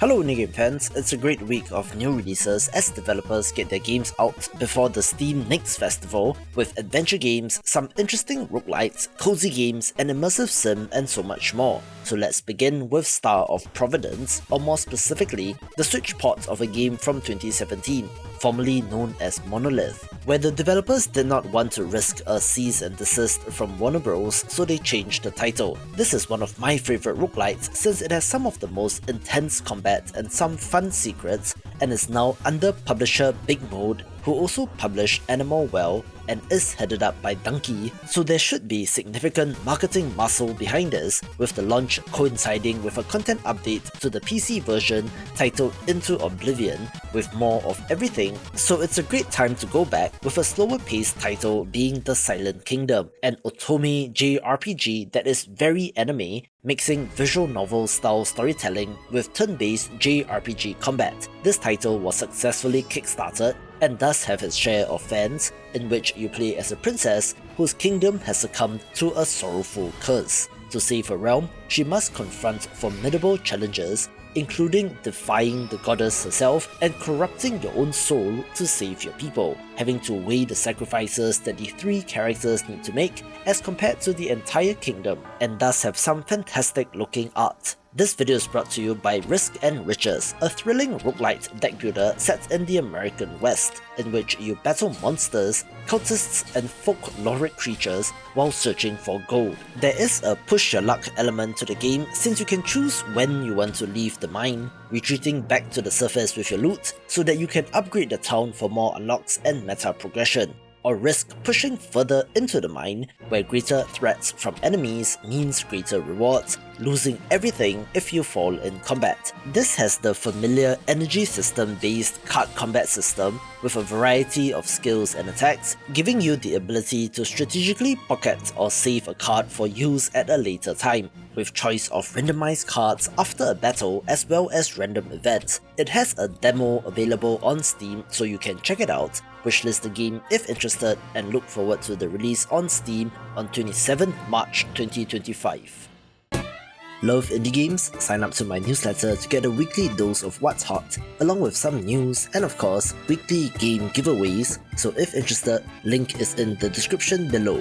Hello Indie fans, it's a great week of new releases as developers get their games out before the Steam Next Festival with adventure games, some interesting roguelites, cozy games, an immersive sim and so much more. So let's begin with Star of Providence, or more specifically, the Switch port of a game from 2017, formerly known as Monolith, where the developers did not want to risk a cease and desist from Warner Bros, so they changed the title. This is one of my favorite roguelites since it has some of the most intense combat and some fun secrets, and is now under publisher Big Mode, who also published Animal Well and is headed up by Donkey, so there should be significant marketing muscle behind this, with the launch coinciding with a content update to the PC version titled Into Oblivion, with more of everything, so it's a great time to go back with a slower paced title being The Silent Kingdom, an otome JRPG that is very anime, mixing visual novel style storytelling with turn-based JRPG combat. This title was successfully kickstarted and does have its share of fans, in which you play as a princess whose kingdom has succumbed to a sorrowful curse. To save her realm, she must confront formidable challenges, including defying the goddess herself and corrupting your own soul to save your people, having to weigh the sacrifices that the three characters need to make as compared to the entire kingdom, and thus have some fantastic looking art. This video is brought to you by Risk and Riches, a thrilling roguelite deck builder set in the American West, in which you battle monsters, cultists and folkloric creatures while searching for gold. There is a push your luck element to the game since you can choose when you want to leave the mine, retreating back to the surface with your loot so that you can upgrade the town for more unlocks and meta progression, or risk pushing further into the mine, where greater threats from enemies means greater rewards, losing everything if you fall in combat. This has the familiar energy system based card combat system with a variety of skills and attacks, giving you the ability to strategically pocket or save a card for use at a later time, with choice of randomized cards after a battle as well as random events. It has a demo available on Steam, so you can check it out, wishlist the game if interested, and look forward to the release on Steam on 27th March 2025. Love indie games? Sign up to my newsletter to get a weekly dose of what's hot, along with some news and of course, weekly game giveaways, so if interested, link is in the description below.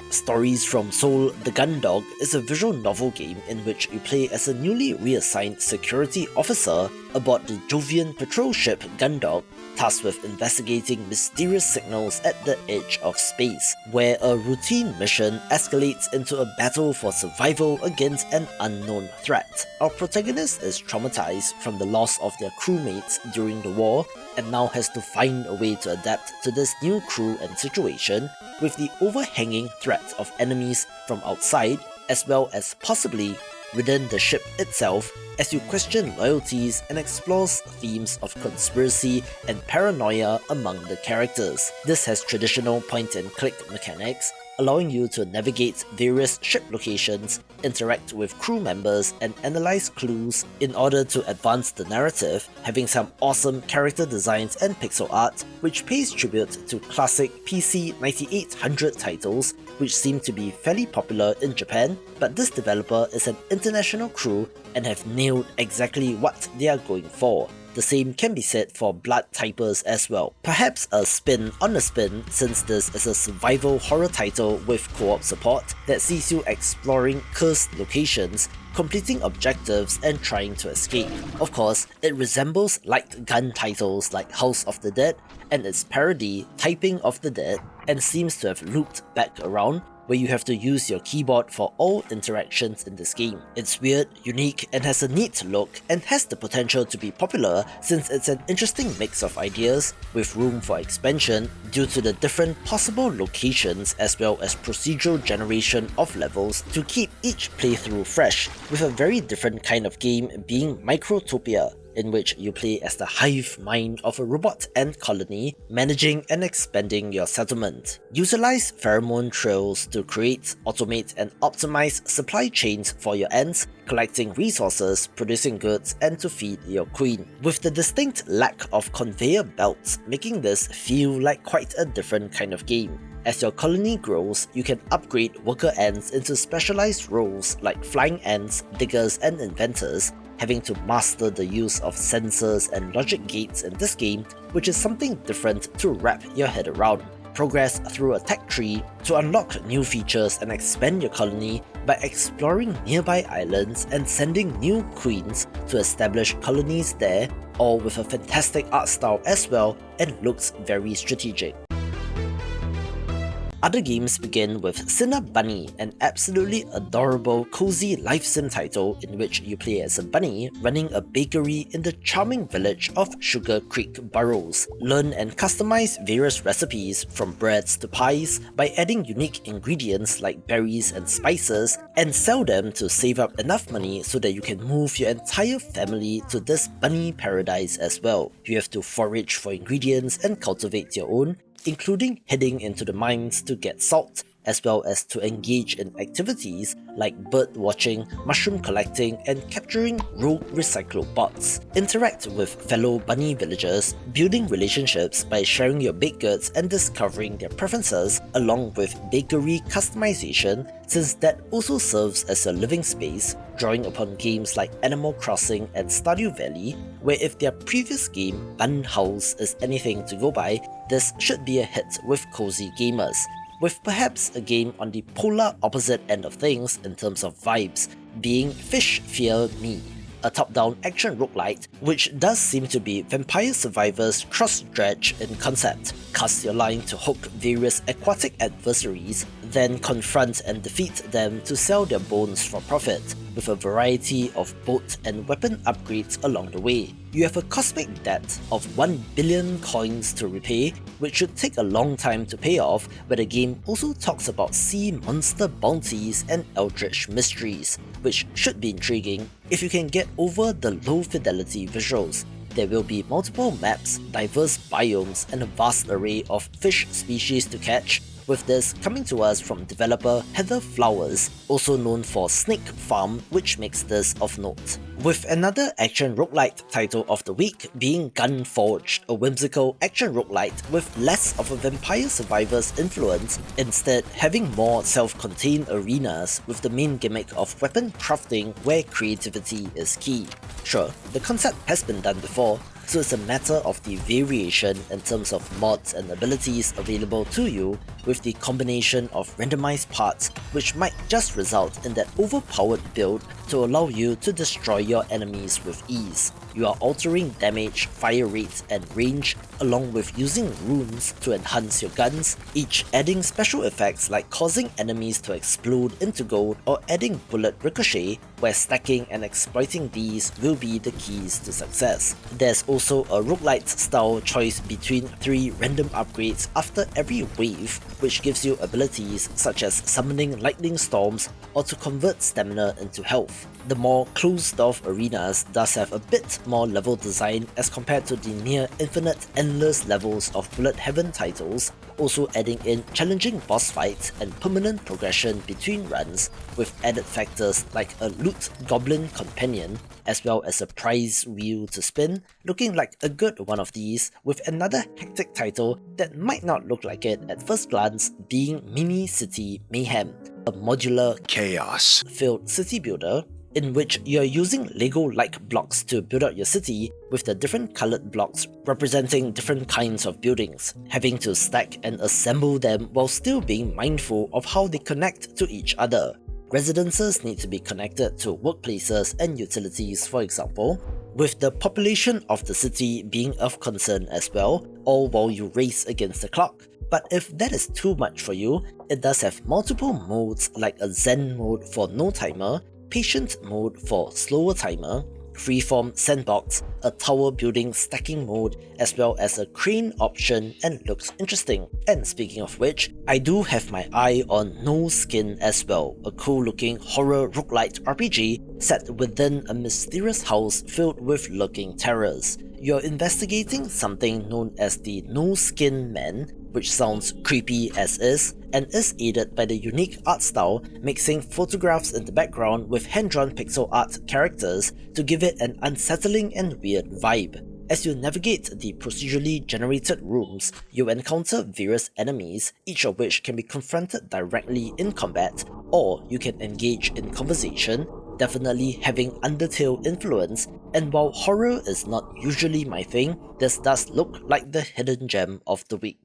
Stories from Soul the Gun Dog is a visual novel game in which you play as a newly reassigned security officer aboard the Jovian patrol ship Gundog, tasked with investigating mysterious signals at the edge of space, where a routine mission escalates into a battle for survival against an unknown threat. Our protagonist is traumatized from the loss of their crewmates during the war, and now has to find a way to adapt to this new crew and situation, with the overhanging threat of enemies from outside, as well as possibly within the ship itself, as you question loyalties and explores themes of conspiracy and paranoia among the characters. This has traditional point-and-click mechanics, allowing you to navigate various ship locations, interact with crew members, and analyze clues in order to advance the narrative, having some awesome character designs and pixel art, which pays tribute to classic PC 9800 titles, which seem to be fairly popular in Japan, but this developer is an international crew and have nailed exactly what they are going for. The same can be said for Blood Typers as well. Perhaps a spin on a spin, since this is a survival horror title with co-op support that sees you exploring cursed locations, completing objectives and trying to escape. Of course, it resembles light gun titles like House of the Dead and its parody Typing of the Dead, and seems to have looped back around, where you have to use your keyboard for all interactions in this game. It's weird, unique, and has a neat look, and has the potential to be popular since it's an interesting mix of ideas with room for expansion due to the different possible locations as well as procedural generation of levels to keep each playthrough fresh, with a very different kind of game being Microtopia, in which you play as the hive mind of a robot ant colony, managing and expanding your settlement. Utilize pheromone trails to create, automate and optimize supply chains for your ants, collecting resources, producing goods, and to feed your queen, with the distinct lack of conveyor belts making this feel like quite a different kind of game. As your colony grows, you can upgrade worker ants into specialized roles like flying ants, diggers and inventors, having to master the use of sensors and logic gates in this game, which is something different to wrap your head around. Progress through a tech tree to unlock new features and expand your colony by exploring nearby islands and sending new queens to establish colonies there, all with a fantastic art style as well and looks very strategic. Other games begin with Cinnabunny, an absolutely adorable, cozy life sim title in which you play as a bunny running a bakery in the charming village of Sugar Creek Burrows. Learn and customize various recipes from breads to pies by adding unique ingredients like berries and spices and sell them to save up enough money so that you can move your entire family to this bunny paradise as well. You have to forage for ingredients and cultivate your own, including heading into the mines to get salt, as well as to engage in activities like bird watching, mushroom collecting, and capturing rogue recyclobots. Interact with fellow bunny villagers, building relationships by sharing your baked goods and discovering their preferences, along with bakery customization, since that also serves as a living space, drawing upon games like Animal Crossing and Stardew Valley, where if their previous game, Bun House, is anything to go by, this should be a hit with cozy gamers, with perhaps a game on the polar opposite end of things in terms of vibes, being Fish Fear Me, a top-down action roguelite which does seem to be Vampire Survivors cross-stretch in concept. Cast your line to hook various aquatic adversaries, then confront and defeat them to sell their bones for profit, with a variety of boat and weapon upgrades along the way. You have a cosmic debt of 1 billion coins to repay, which should take a long time to pay off, but the game also talks about sea monster bounties and eldritch mysteries, which should be intriguing if you can get over the low fidelity visuals. There will be multiple maps, diverse biomes, and a vast array of fish species to catch, with this coming to us from developer Heather Flowers, also known for Snake Farm, which makes this of note. With another action roguelite title of the week being Gunforged, a whimsical action roguelite with less of a Vampire Survivors influence, instead having more self-contained arenas with the main gimmick of weapon crafting where creativity is key. Sure, the concept has been done before, so it's a matter of the variation in terms of mods and abilities available to you, with the combination of randomized parts which might just result in that overpowered build to allow you to destroy your enemies with ease. You are altering damage, fire rate, and range, along with using runes to enhance your guns, each adding special effects like causing enemies to explode into gold or adding bullet ricochet, where stacking and exploiting these will be the keys to success. There's also a roguelite style choice between 3 random upgrades after every wave, which gives you abilities such as summoning lightning storms or to convert stamina into health. The more closed-off arenas does have a bit more level design as compared to the near infinite endless levels of Bullet Heaven titles, also adding in challenging boss fights and permanent progression between runs, with added factors like a loot goblin companion, as well as a prize wheel to spin, looking like a good one of these, with another hectic title that might not look like it at first glance being Mini City Mayhem, a modular chaos-filled city builder in which you're using Lego-like blocks to build out your city, with the different coloured blocks representing different kinds of buildings, having to stack and assemble them while still being mindful of how they connect to each other. Residences need to be connected to workplaces and utilities, for example, with the population of the city being of concern as well, all while you race against the clock. But if that is too much for you, it does have multiple modes like a Zen mode for no timer, Patient mode for slower timer, Freeform Sandbox, a tower building stacking mode, as well as a crane option, and looks interesting. And speaking of which, I do have my eye on No Skin as well, a cool looking horror roguelite RPG set within a mysterious house filled with lurking terrors. You're investigating something known as the No Skin Man, which sounds creepy as is, and is aided by the unique art style, mixing photographs in the background with hand-drawn pixel art characters to give it an unsettling and weird vibe. As you navigate the procedurally generated rooms, you encounter various enemies, each of which can be confronted directly in combat, or you can engage in conversation, definitely having Undertale influence, and while horror is not usually my thing, this does look like the hidden gem of the week.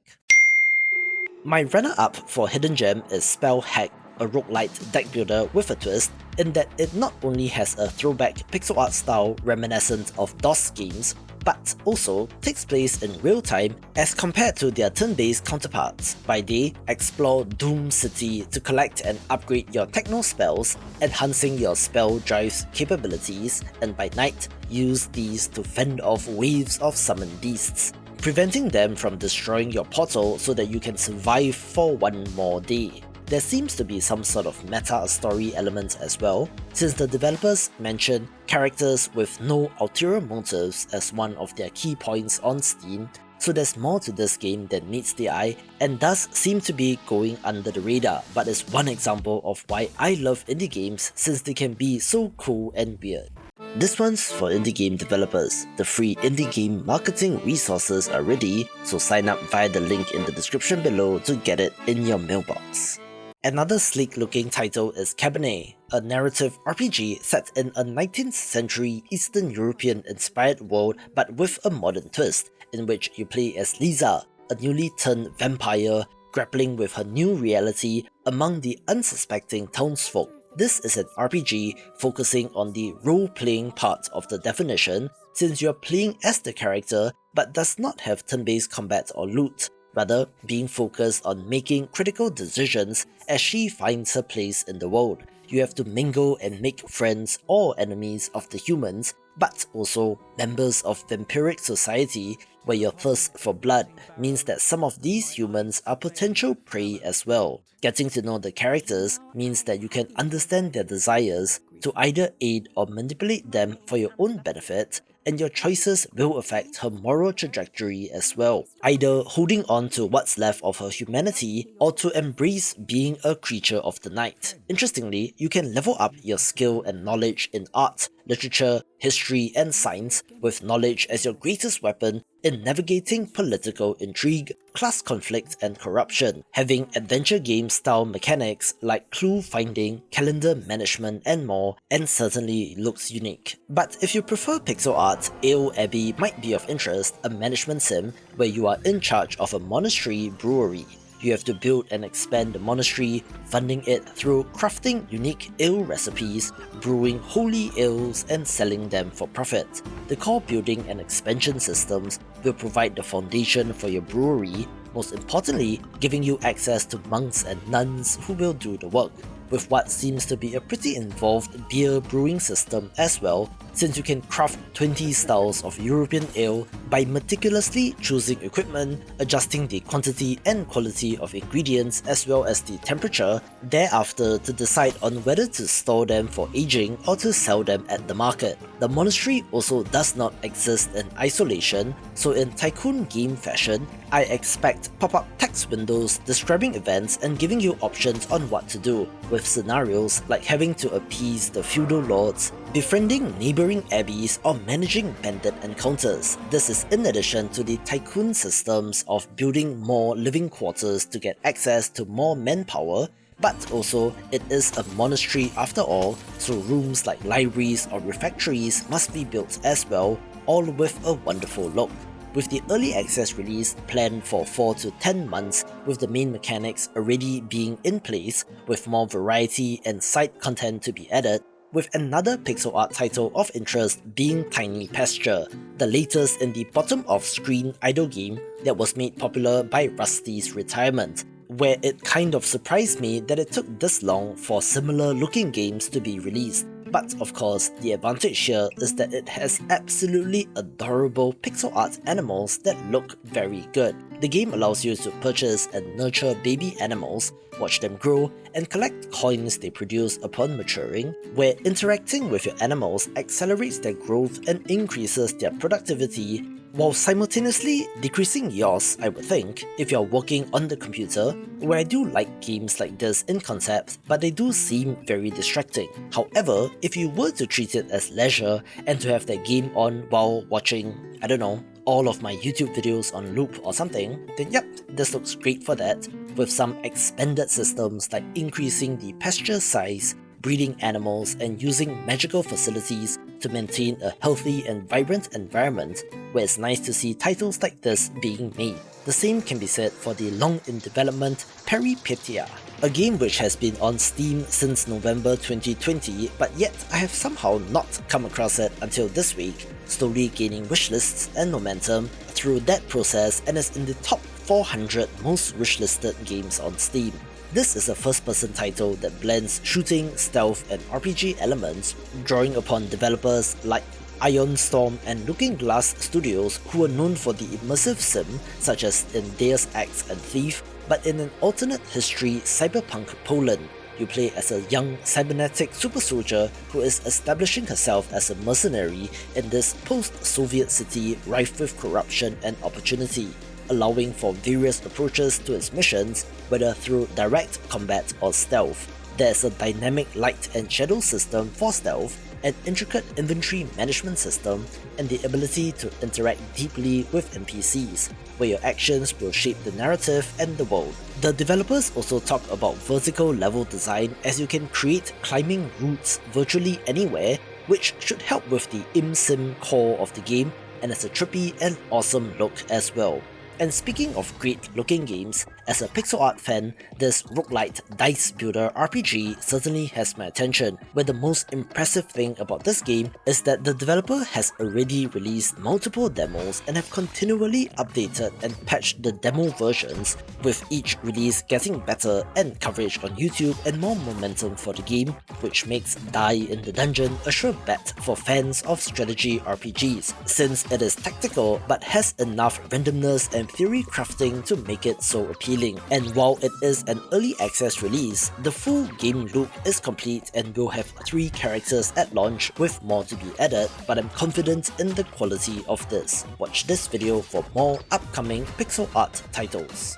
My runner-up for hidden gem is SPELLHACK, a roguelite deck builder with a twist in that it not only has a throwback pixel art style reminiscent of DOS games, but also takes place in real time as compared to their turn-based counterparts. By day, explore Doom City to collect and upgrade your techno spells, enhancing your spell drive's capabilities, and by night, use these to fend off waves of summoned beasts, preventing them from destroying your portal so that you can survive for one more day. There seems to be some sort of meta story element as well, since the developers mention characters with no ulterior motives as one of their key points on Steam, so there's more to this game than meets the eye and does seem to be going under the radar, but is one example of why I love indie games since they can be so cool and weird. This one's for indie game developers. The free indie game marketing resources are ready, so sign up via the link in the description below to get it in your mailbox. Another sleek-looking title is Cabernet, a narrative RPG set in a 19th century Eastern European-inspired world but with a modern twist, in which you play as Lisa, a newly turned vampire grappling with her new reality among the unsuspecting townsfolk. This is an RPG focusing on the role-playing part of the definition, since you're playing as the character but does not have turn-based combat or loot, rather being focused on making critical decisions as she finds her place in the world. You have to mingle and make friends or enemies of the humans, but also members of vampiric society, where your thirst for blood means that some of these humans are potential prey as well. Getting to know the characters means that you can understand their desires to either aid or manipulate them for your own benefit, and your choices will affect her moral trajectory as well, either holding on to what's left of her humanity or to embrace being a creature of the night. Interestingly, you can level up your skill and knowledge in art, literature, history, and science, with knowledge as your greatest weapon in navigating political intrigue, class conflict, and corruption, having adventure game style mechanics like clue finding, calendar management, and more, and certainly looks unique. But if you prefer pixel art, Ale Abbey might be of interest, a management sim where you are in charge of a monastery brewery. You have to build and expand the monastery, funding it through crafting unique ale recipes, brewing holy ales, and selling them for profit. The core building and expansion systems will provide the foundation for your brewery, most importantly giving you access to monks and nuns who will do the work, with what seems to be a pretty involved beer brewing system as well, since you can craft 20 styles of European ale by meticulously choosing equipment, adjusting the quantity and quality of ingredients as well as the temperature, thereafter to decide on whether to store them for aging or to sell them at the market. The monastery also does not exist in isolation, so in tycoon game fashion, I expect pop-up text windows describing events and giving you options on what to do, with scenarios like having to appease the feudal lords, befriending neighbouring abbeys, or managing bandit encounters. This is in addition to the tycoon systems of building more living quarters to get access to more manpower, but also it is a monastery after all, so rooms like libraries or refectories must be built as well, all with a wonderful look. With the early access release planned for 4 to 10 months, with the main mechanics already being in place, with more variety and side content to be added, with another pixel art title of interest being Tiny Pasture, the latest in the bottom-of-screen idle game that was made popular by Rusty's retirement, where it kind of surprised me that it took this long for similar looking games to be released. But of course, the advantage here is that it has absolutely adorable pixel art animals that look very good. The game allows you to purchase and nurture baby animals, watch them grow, and collect coins they produce upon maturing, where interacting with your animals accelerates their growth and increases their productivity, while simultaneously decreasing yours, I would think, if you're working on the computer, where I do like games like this in concept, but they do seem very distracting. However, if you were to treat it as leisure and to have that game on while watching, I don't know, all of my YouTube videos on loop or something, then yep, this looks great for that, with some expanded systems like increasing the pasture size, breeding animals and using magical facilities to maintain a healthy and vibrant environment where it's nice to see titles like this being made. The same can be said for the long-in-development Peripetia, a game which has been on Steam since November 2020, but yet I have somehow not come across it until this week, slowly gaining wishlists and momentum through that process, and is in the top 400 most wishlisted games on Steam. This is a first-person title that blends shooting, stealth, and RPG elements, drawing upon developers like Ion Storm and Looking Glass Studios, who are known for the immersive sim such as in Deus Ex and Thief, but in an alternate history cyberpunk Poland. You play as a young cybernetic super soldier who is establishing herself as a mercenary in this post-Soviet city rife with corruption and opportunity, allowing for various approaches to its missions, whether through direct combat or stealth. There's a dynamic light and shadow system for stealth, an intricate inventory management system, and the ability to interact deeply with NPCs, where your actions will shape the narrative and the world. The developers also talk about vertical level design, as you can create climbing routes virtually anywhere, which should help with the ImSim core of the game, and it's a trippy and awesome look as well. And speaking of great looking games, as a pixel art fan, this roguelite dice builder RPG certainly has my attention, where the most impressive thing about this game is that the developer has already released multiple demos and have continually updated and patched the demo versions, with each release getting better and coverage on YouTube and more momentum for the game, which makes Die in the Dungeon a sure bet for fans of strategy RPGs, since it is tactical but has enough randomness and theory crafting to make it so appealing. And while it is an early access release, the full game loop is complete and will have 3 characters at launch with more to be added, but I'm confident in the quality of this. Watch this video for more upcoming pixel art titles.